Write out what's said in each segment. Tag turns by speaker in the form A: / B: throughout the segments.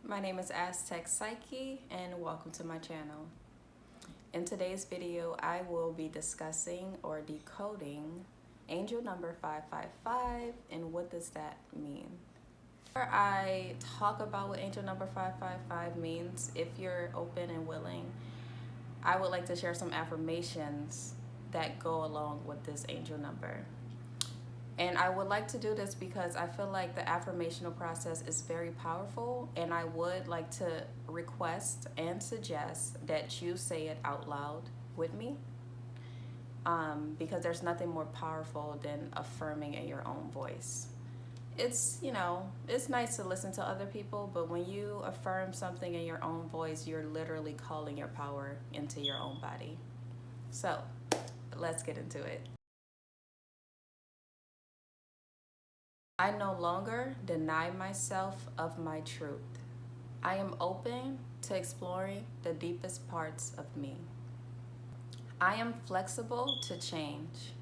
A: My name is Aztec Psyche and welcome to my channel. In today's video, I will be discussing or decoding angel number 555 and what does that mean. Before I talk about what angel number 555 means, if you're open and willing, I would like to share some affirmations that go along with this angel number. And I would like to do this because I feel like the affirmational process is very powerful, and I would like to request and suggest that you say it out loud with me, because there's nothing more powerful than affirming in your own voice. It's nice to listen to other people, but when you affirm something in your own voice, you're literally calling your power into your own body. So let's get into it. I no longer deny myself of my truth. I am open to exploring the deepest parts of me. I am flexible to change.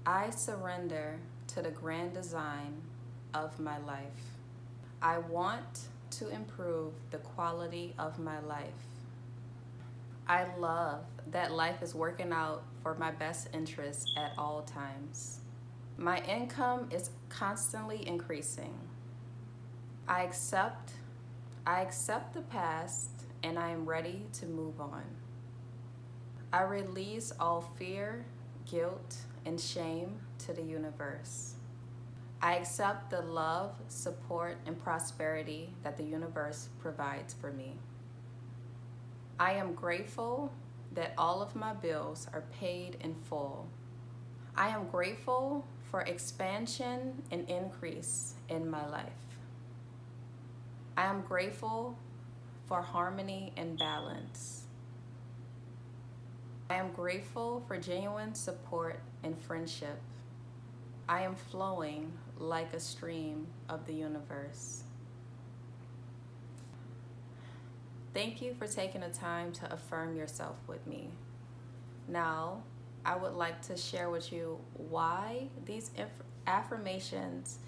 A: I surrender to the grand design of my life. I want to improve the quality of my life. I love that life is working out for my best interests at all times. My income is constantly increasing. I accept the past and I am ready to move on. I release all fear, guilt, and shame to the universe. I accept the love, support, and prosperity that the universe provides for me. I am grateful that all of my bills are paid in full. I am grateful for expansion and increase in my life. I am grateful for harmony and balance. I am grateful for genuine support and friendship. I am flowing like a stream of the universe. Thank you for taking the time to affirm yourself with me. Now, I would like to share with you why these affirmations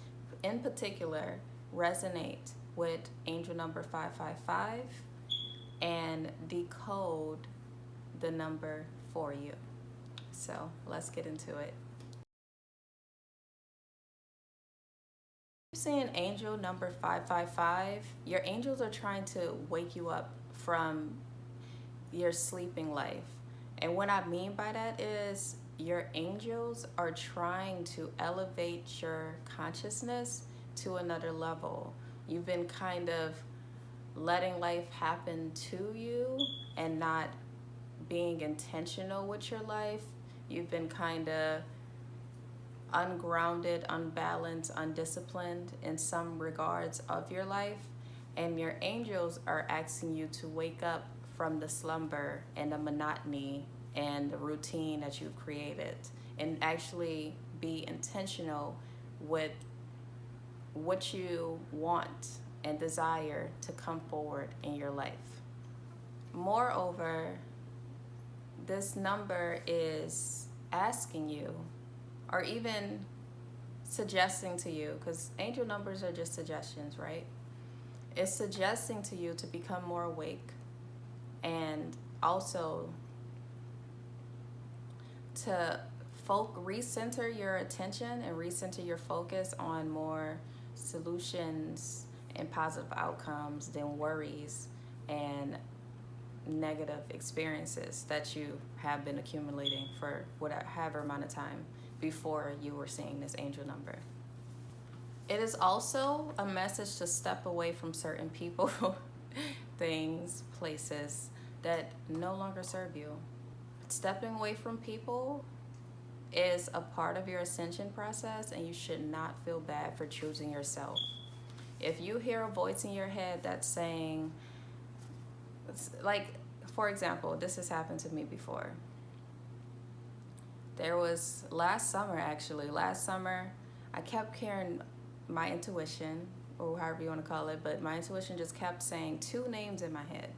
A: in particular resonate with angel number 555 and decode the number for you. So let's get into it. Seeing angel number 555, your angels are trying to wake you up from your sleeping life. And what I mean by that is your angels are trying to elevate your consciousness to another level. You've been kind of letting life happen to you and not being intentional with your life. You've been kind of ungrounded, unbalanced, undisciplined in some regards of your life. And your angels are asking you to wake up from the slumber and the monotony and the routine that you've created and actually be intentional with what you want and desire to come forward in your life. Moreover, this number is asking you or even suggesting to you, because angel numbers are just suggestions, right? It's suggesting to you to become more awake and also to recenter your attention and recenter your focus on more solutions and positive outcomes than worries and negative experiences that you have been accumulating for whatever amount of time before you were seeing this angel number. It is also a message to step away from certain people, things, places that no longer serve you. Stepping away from people is a part of your ascension process, and you should not feel bad for choosing yourself. If you hear a voice in your head that's saying, like, for example, this has happened to me before. There was last summer, I kept hearing my intuition, or however you want to call it, but my intuition just kept saying two names in my head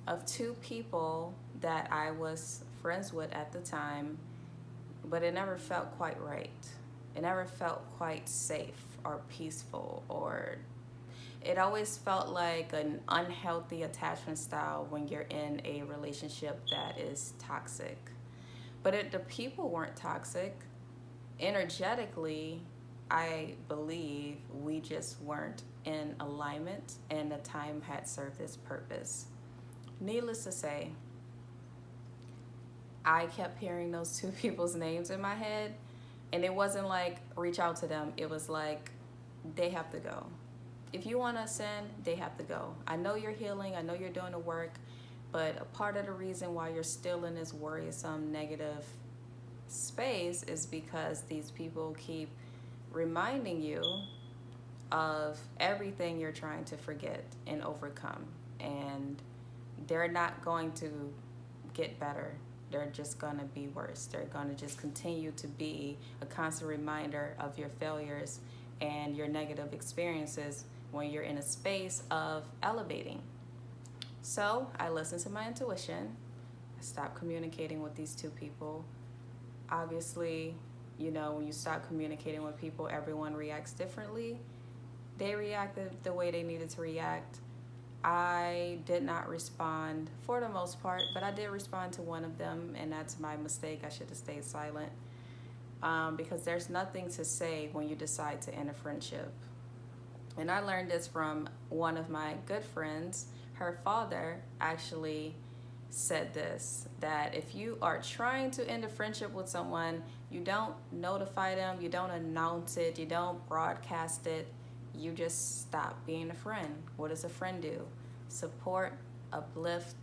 A: of two people that I was friends with at the time, but it never felt quite right. It never felt quite safe or peaceful, or It always felt like an unhealthy attachment style when you're in a relationship that is toxic. But the people weren't toxic. Energetically, I believe we just weren't in alignment and the time had served its purpose. Needless to say, I kept hearing those two people's names in my head, and it wasn't like reach out to them. It was like they have to go. If you want to ascend, they have to go. I know you're healing, I know you're doing the work, but a part of the reason why you're still in this worrisome, negative space is because these people keep reminding you of everything you're trying to forget and overcome. And they're not going to get better. They're just going to be worse. They're going to just continue to be a constant reminder of your failures and your negative experiences when you're in a space of elevating. So I listened to my intuition. I stopped communicating with these two people. Obviously, you know, when you stop communicating with people, everyone reacts differently. They reacted the way they needed to react. I did not respond for the most part, but I did respond to one of them, and that's my mistake. I should have stayed silent, because there's nothing to say when you decide to end a friendship. And I learned this from one of my good friends. Her father actually said this, that if you are trying to end a friendship with someone, you don't notify them, you don't announce it, you don't broadcast it, you just stop being a friend. What does a friend do? Support, uplift,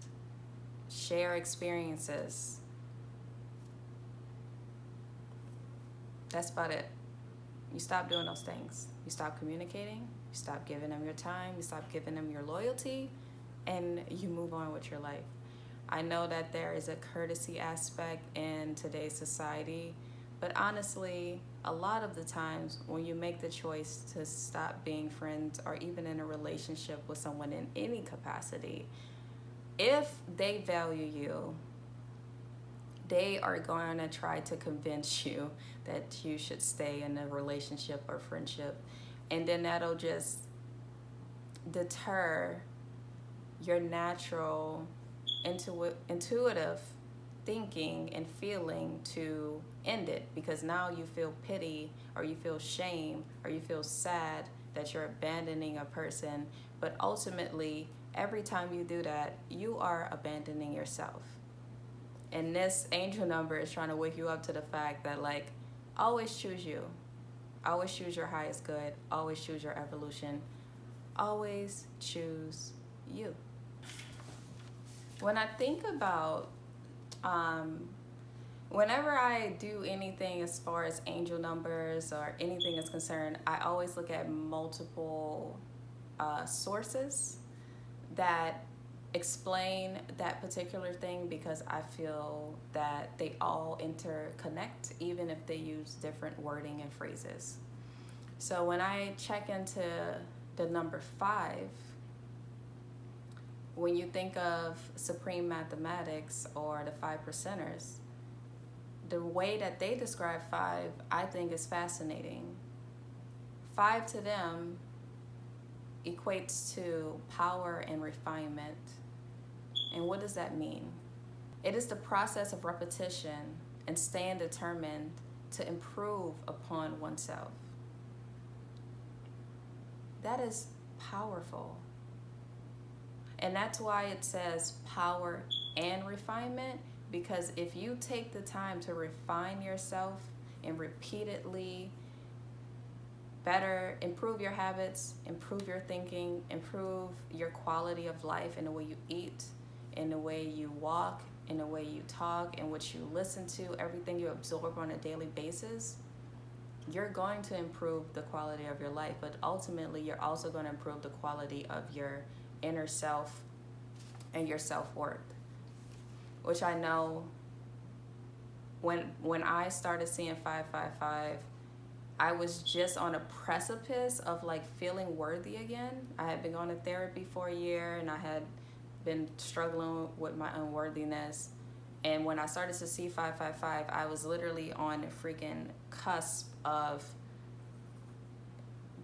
A: share experiences. That's about it. You stop doing those things. You stop communicating, you stop giving them your time, you stop giving them your loyalty, and you move on with your life. I know that there is a courtesy aspect in today's society, but honestly, a lot of the times when you make the choice to stop being friends or even in a relationship with someone in any capacity, if they value you, they are going to try to convince you that you should stay in a relationship or friendship. And then that'll just deter your natural intuitive thinking and feeling to end it, because now you feel pity or you feel shame or you feel sad that you're abandoning a person. But ultimately, every time you do that, you are abandoning yourself. And this angel number is trying to wake you up to the fact that, like, always choose you. Always choose your highest good. Always choose your evolution. Always choose you. When I think about, whenever I do anything as far as angel numbers or anything is concerned, I always look at multiple sources that explain that particular thing, because I feel that they all interconnect, even if they use different wording and phrases. So when I check into the number 5, when you think of supreme mathematics or the 5%ers, the way that they describe 5, I think, is fascinating. 5 to them equates to power and refinement. And what does that mean? It is the process of repetition and staying determined to improve upon oneself. That is powerful. And that's why it says power and refinement, because if you take the time to refine yourself and repeatedly better improve your habits, improve your thinking, improve your quality of life in the way you eat, in the way you walk, in the way you talk, in what you listen to, everything you absorb on a daily basis, you're going to improve the quality of your life. But ultimately, you're also going to improve the quality of your inner self and your self-worth, which I know when I started seeing 555, I was just on a precipice of like feeling worthy again. I had been going to therapy for a year and I had been struggling with my unworthiness. And when I started to see 555, I was literally on a freaking cusp of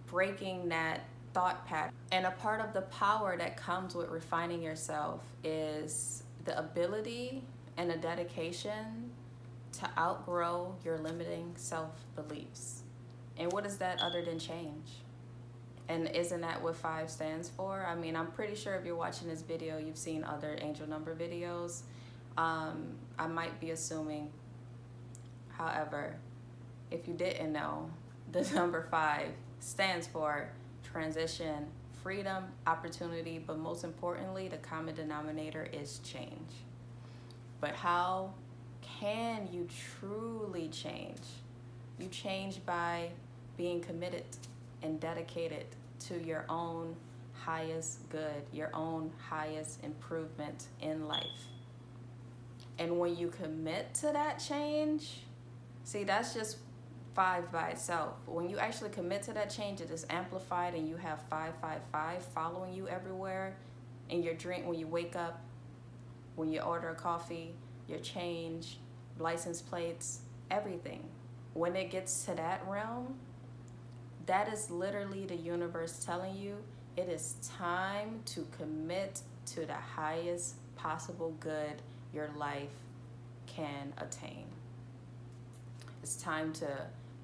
A: breaking that thought pattern. And a part of the power that comes with refining yourself is the ability and a dedication to outgrow your limiting self-beliefs. And what is that other than change? And isn't that what 5 stands for? I mean, I'm pretty sure if you're watching this video, you've seen other angel number videos. I might be assuming, however, if you didn't know, the number 5 stands for transition, freedom, opportunity, but most importantly, the common denominator is change. But how can you truly change? You change by being committed and dedicated to your own highest good, your own highest improvement in life. And when you commit to that change, see, that's just 5 by itself. When you actually commit to that change, it is amplified, and you have 555 following you everywhere. In your drink, when you wake up, when you order a coffee, your change, license plates, everything. When it gets to that realm, that is literally the universe telling you it is time to commit to the highest possible good your life can attain. It's time to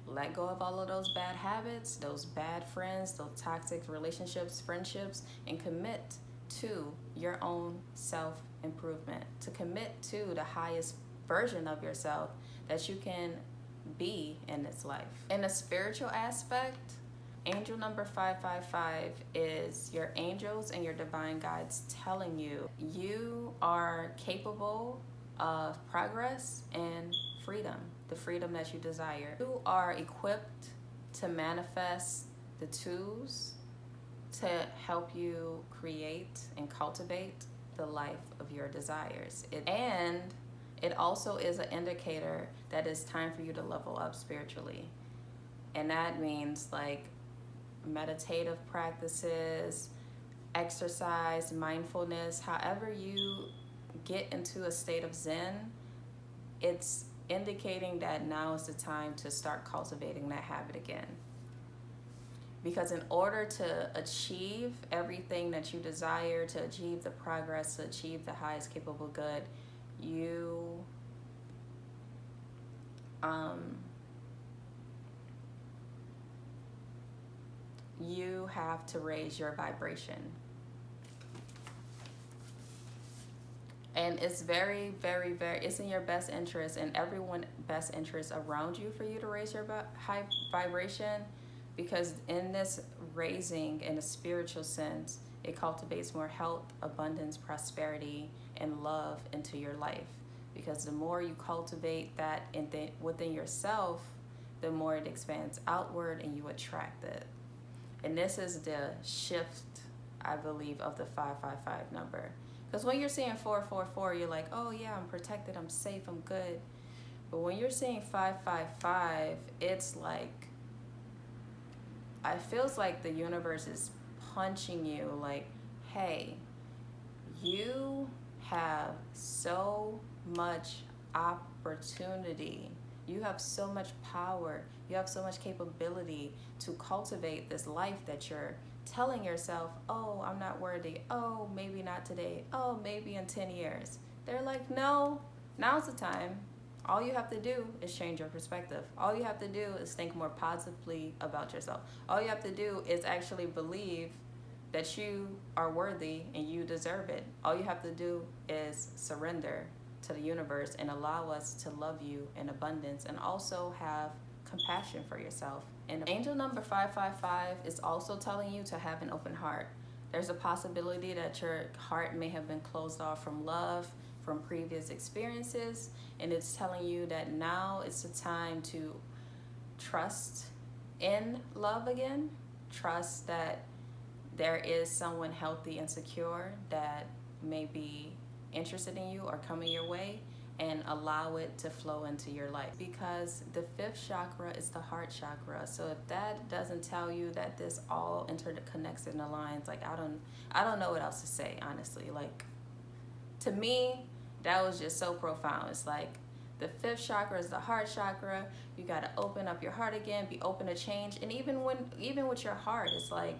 A: let go of all of those bad habits, those bad friends, those toxic relationships, friendships, and commit to your own self-improvement, to commit to the highest version of yourself that you can be in this life. In a spiritual aspect, angel number 555 is your angels and your divine guides telling you you are capable of progress and freedom, the freedom that you desire. You are equipped to manifest the tools to help you create and cultivate the life of your desires. And it also is an indicator that it's time for you to level up spiritually. And that means like meditative practices, exercise, mindfulness, however you get into a state of Zen, it's indicating that now is the time to start cultivating that habit again. Because in order to achieve everything that you desire, to achieve the progress, to achieve the highest capable good, you have to raise your vibration. And it's very, very, very, it's in your best interest and everyone's best interest around you for you to raise your high vibration, because in this raising, in a spiritual sense, it cultivates more health, abundance, prosperity, and love into your life. Because the more you cultivate that within yourself, the more it expands outward and you attract it. And this is the shift, I believe, of the 555 number. Because when you're seeing 444, you're like, oh yeah, I'm protected, I'm safe, I'm good. But when you're seeing 555, it's like, it feels like the universe is punching you like, hey, you have so much opportunity. You have so much power. You have so much capability to cultivate this life that you're telling yourself, oh, I'm not worthy. Oh, maybe not today. Oh, maybe in 10 years. They're like, no, now's the time. All you have to do is change your perspective. All you have to do is think more positively about yourself. All you have to do is actually believe that you are worthy and you deserve it. All you have to do is surrender to the universe and allow us to love you in abundance, and also have compassion for yourself. And angel number 555 is also telling you to have an open heart. There's a possibility that your heart may have been closed off from love, from previous experiences, and it's telling you that now it's the time to trust in love again. Trust that there is someone healthy and secure that may be interested in you or coming your way, and allow it to flow into your life. Because the 5th chakra is the heart chakra. So if that doesn't tell you that this all interconnects and aligns, like I don't know what else to say, honestly. Like, to me, that was just so profound. It's like the 5th chakra is the heart chakra. You got to open up your heart again, be open to change. And even with your heart, it's like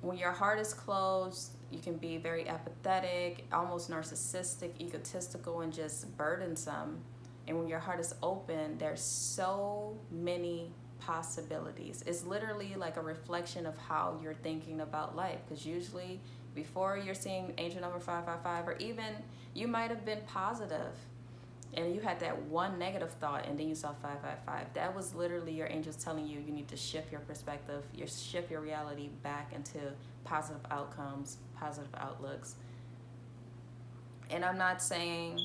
A: When your heart is closed, you can be very apathetic, almost narcissistic, egotistical, and just burdensome. And when your heart is open, there's so many possibilities. It's literally like a reflection of how you're thinking about life. Because usually, before you're seeing angel number 555, or even you might have been positive and you had that one negative thought and then you saw 555. That was literally your angels telling you need to shift your perspective, shift your reality back into positive outcomes, positive outlooks. And I'm not saying,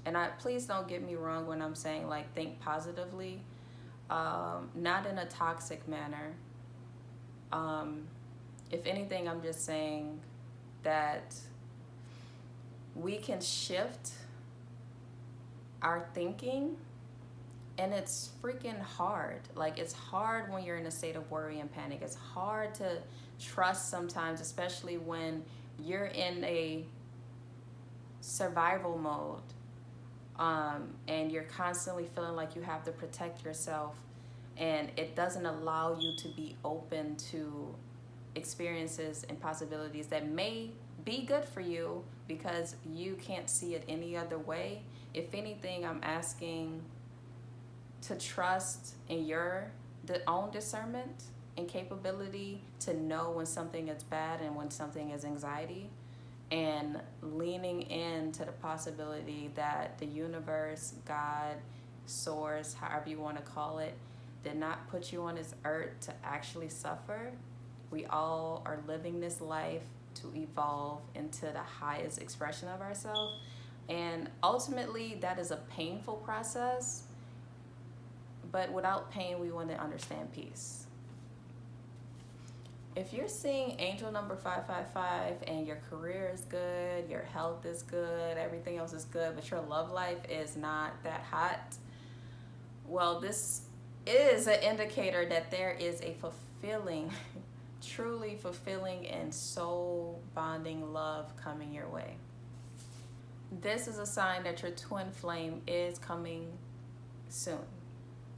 A: and please don't get me wrong when I'm saying like think positively, not in a toxic manner. If anything, I'm just saying that we can shift our thinking, and it's freaking hard. Like, it's hard when you're in a state of worry and panic. It's hard to trust sometimes, especially when you're in a survival mode, and you're constantly feeling like you have to protect yourself, and it doesn't allow you to be open to experiences and possibilities that may be good for you because you can't see it any other way. If anything, I'm asking to trust in your own discernment and capability to know when something is bad and when something is anxiety, and leaning into the possibility that the universe, God, source, however you want to call it, did not put you on this earth to actually suffer. We all are living this life to evolve into the highest expression of ourselves. And ultimately, that is a painful process. But without pain, we want to understand peace. If you're seeing angel number 555 and your career is good, your health is good, everything else is good, but your love life is not that hot, well, this is an indicator that there is a fulfilling, truly fulfilling and soul bonding love coming your way. This is a sign that your twin flame is coming soon,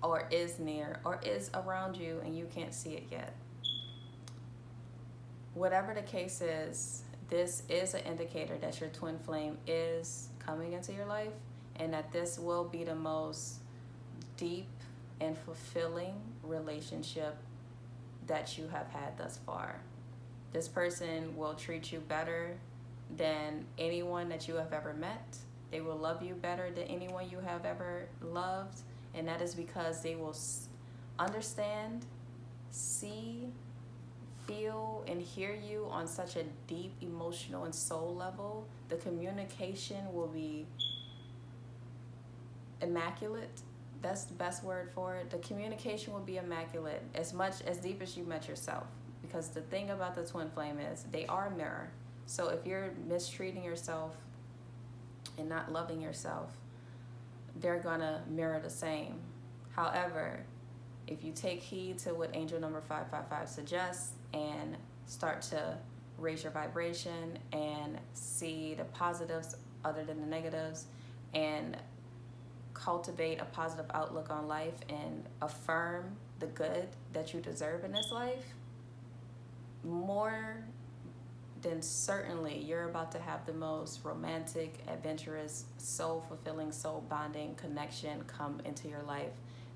A: or is near, or is around you and you can't see it yet. Whatever the case is, this is an indicator that your twin flame is coming into your life, and that this will be the most deep and fulfilling relationship that you have had thus far. This person will treat you better than anyone that you have ever met. They will love you better than anyone you have ever loved, and that is because they will understand, see, feel, and hear you on such a deep emotional and soul level. The communication will be immaculate. That's the best word for it. The communication will be immaculate, as deep as you met yourself. Because the thing about the twin flame is they are a mirror. So if you're mistreating yourself and not loving yourself, they're gonna mirror the same. However, if you take heed to what angel number 555 suggests and start to raise your vibration and see the positives other than the negatives, and cultivate a positive outlook on life and affirm the good that you deserve in this life, more than certainly you're about to have the most romantic, adventurous, soul-fulfilling, soul-bonding connection come into your life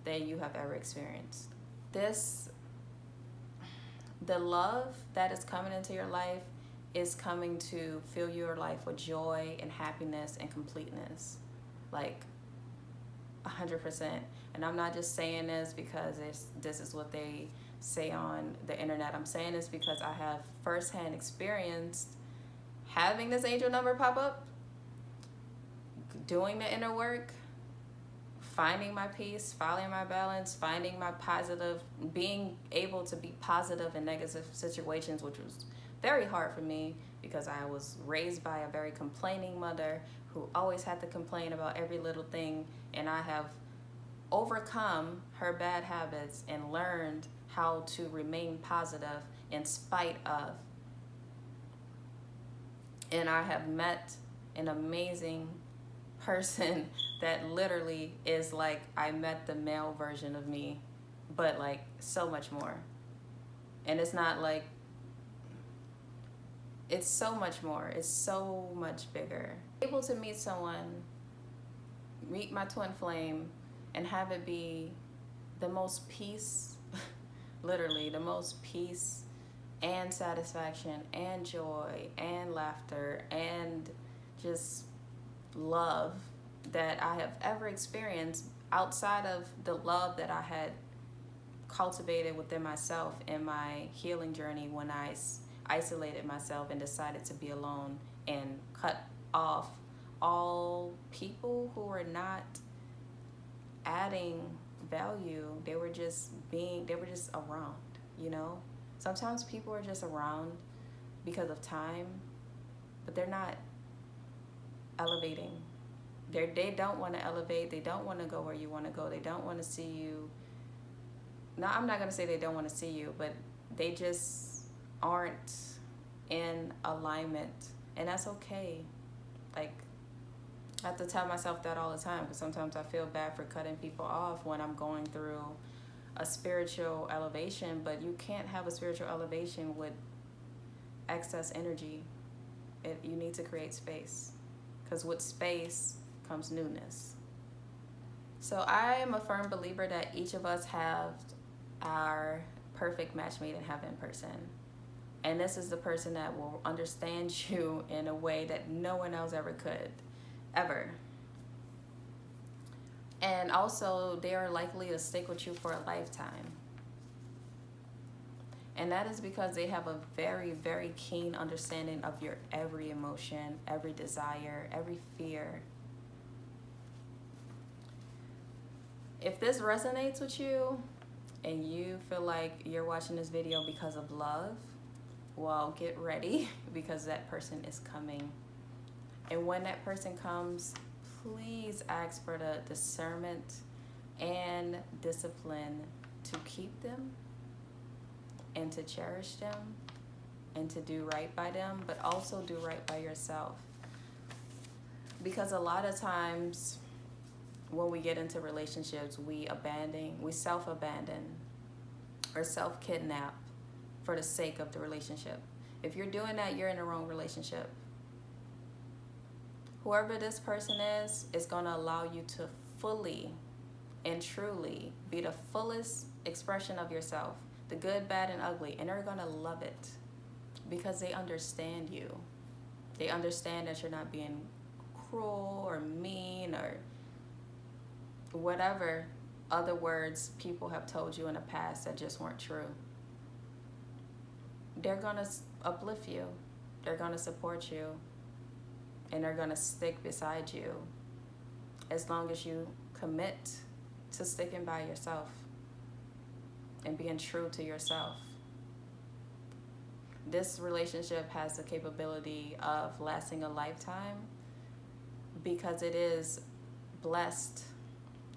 A: that you have ever experienced. The love that is coming into your life is coming to fill your life with joy and happiness and completeness. Like 100%. And I'm not just saying this because this is what they say on the internet. I'm saying this because I have firsthand experienced having this angel number pop up, doing the inner work, finding my peace, finding my balance, finding my positive, being able to be positive in negative situations, which was very hard for me because I was raised by a very complaining mother who always had to complain about every little thing, and I have overcome her bad habits and learned how to remain positive in spite of. And I have met an amazing person that literally is like I met the male version of me, but like so much more. And it's not like it's so much more. It's so much bigger. Able to meet someone, meet my twin flame, and have it be the most peace, literally the most peace and satisfaction and joy and laughter and just love that I have ever experienced, outside of the love that I had cultivated within myself in my healing journey when I isolated myself and decided to be alone and cut off all people who were not adding value. They were just around, you know? Sometimes people are just around because of time, but they're not elevating. They don't want to elevate. They don't want to go where you want to go. They don't want to see you. No, I'm not going to say they don't want to see you, but they just aren't in alignment. And that's okay. Like, I have to tell myself that all the time, because sometimes I feel bad for cutting people off when I'm going through a spiritual elevation, but you can't have a spiritual elevation with excess energy. You need to create space, because with space comes newness. So I am a firm believer that each of us have our perfect match made in heaven person. And this is the person that will understand you in a way that no one else ever could, ever. And also, they are likely to stick with you for a lifetime. And that is because they have a very, very keen understanding of your every emotion, every desire, every fear. If this resonates with you and you feel like you're watching this video because of love, well, get ready, because that person is coming. And when that person comes, please ask for the discernment and discipline to keep them and to cherish them and to do right by them, but also do right by yourself. Because a lot of times when we get into relationships, we self-abandon or self-kidnap for the sake of the relationship. If you're doing that, you're in the wrong relationship. Whoever this person is going to allow you to fully and truly be the fullest expression of yourself, the good, bad, and ugly, and they're going to love it because they understand you. They understand that you're not being cruel or mean or whatever other words people have told you in the past that just weren't true. They're going to uplift you. They're going to support you. And they're going to stick beside you as long as you commit to sticking by yourself and being true to yourself. This relationship has the capability of lasting a lifetime because it is blessed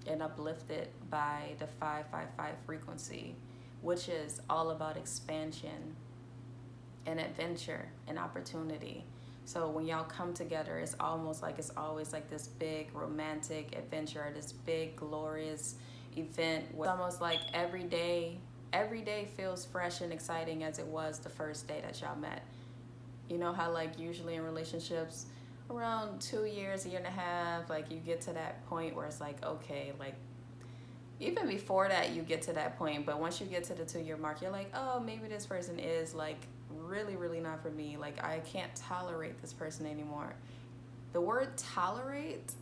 A: and uplifted by the 555 frequency, which is all about expansion and adventure and opportunity. So when y'all come together, it's almost like it's always like this big romantic adventure, this big glorious event. It's almost like every day feels fresh and exciting as it was the first day that y'all met. You know how like usually in relationships, around 2 years, a year and a half, like you get to that point where it's like, okay, like even before that you get to that point, but once you get to the 2-year mark, you're like, oh, maybe this person is like really, really not for me. Like I can't tolerate this person anymore. The word tolerate,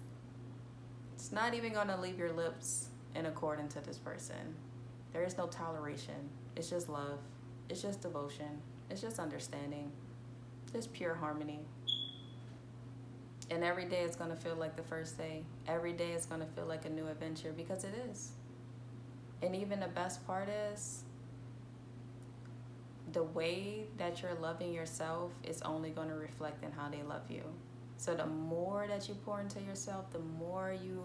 A: it's not even gonna leave your lips in accordance to this person. There is no toleration. It's just love. It's just devotion. It's just understanding. It's pure harmony. And every day it's gonna feel like the first day. Every day it's gonna feel like a new adventure, because it is. And even the best part is, the way that you're loving yourself is only going to reflect in how they love you. So the more that you pour into yourself, the more you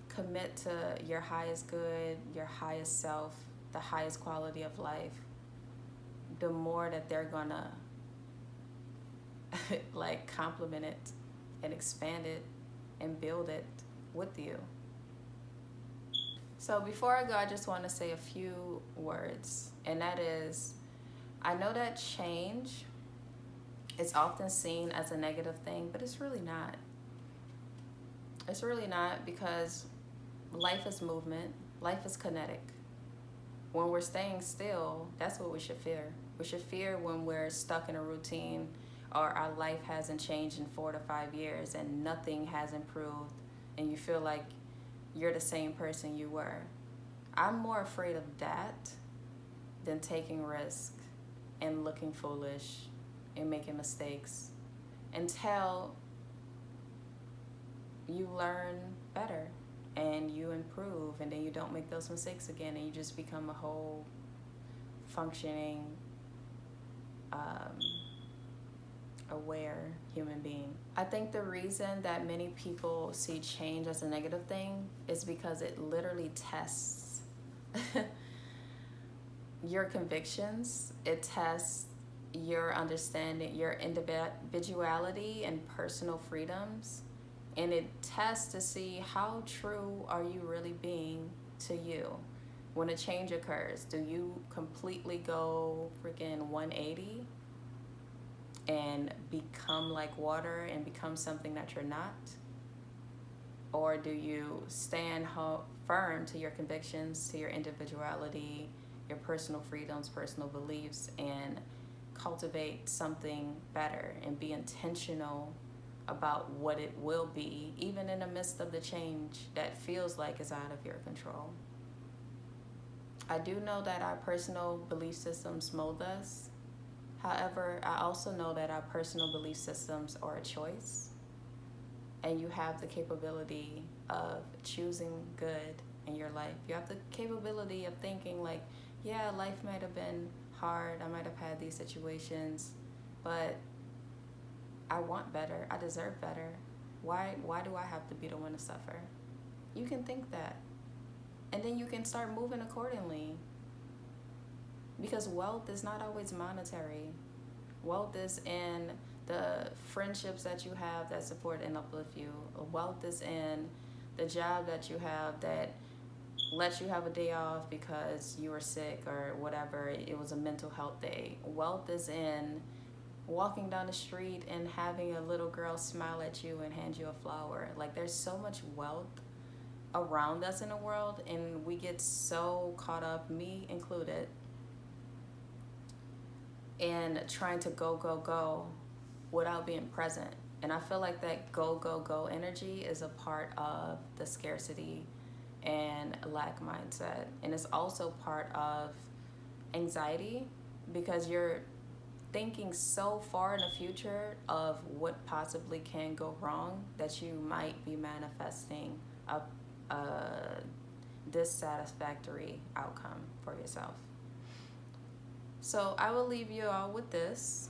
A: commit to your highest good, your highest self, the highest quality of life, the more that they're going to like compliment it and expand it and build it with you. So before I go, I just want to say a few words, and that is, I know that change It's often seen as a negative thing, but it's really not. It's really not, because life is movement, life is kinetic. When we're staying still, that's what we should fear. We should fear when we're stuck in a routine, or our life hasn't changed in 4 to 5 years and nothing has improved, and you feel like you're the same person you were. I'm more afraid of that than taking risks and looking foolish and making mistakes until you learn better and you improve, and then you don't make those mistakes again, and you just become a whole functioning, aware human being. I think the reason that many people see change as a negative thing is because it literally tests your convictions. It tests your understanding, your individuality and personal freedoms. And it tests to see how true are you really being to you. When a change occurs, do you completely go freaking 180 and become like water and become something that you're not? Or do you stand firm to your convictions, to your individuality, your personal freedoms, personal beliefs, and cultivate something better and be intentional about what it will be, even in the midst of the change that feels like it's out of your control? I do know that our personal belief systems mold us. However, I also know that our personal belief systems are a choice, and you have the capability of choosing good in your life. You have the capability of thinking like, yeah, life might have been hard, I might have had these situations, but I want better, I deserve better. Why do I have to be the one to suffer? You can think that. And then you can start moving accordingly. Because wealth is not always monetary. Wealth is in the friendships that you have that support and uplift you. Wealth is in the job that you have that lets you have a day off because you were sick or whatever. It was a mental health day. Wealth is in walking down the street and having a little girl smile at you and hand you a flower. Like, there's so much wealth around us in the world, and we get so caught up, me included, in trying to go without being present. And I feel like that go energy is a part of the scarcity and lack mindset. And it's also part of anxiety, because you're thinking so far in the future of what possibly can go wrong that you might be manifesting a dissatisfactory outcome for yourself. So I will leave you all with this.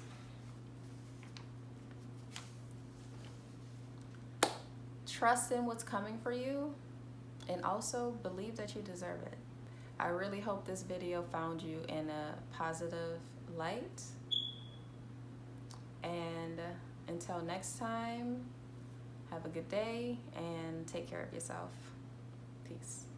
A: Trust in what's coming for you, and also believe that you deserve it. I really hope this video found you in a positive light. And until next time, have a good day and take care of yourself. Peace.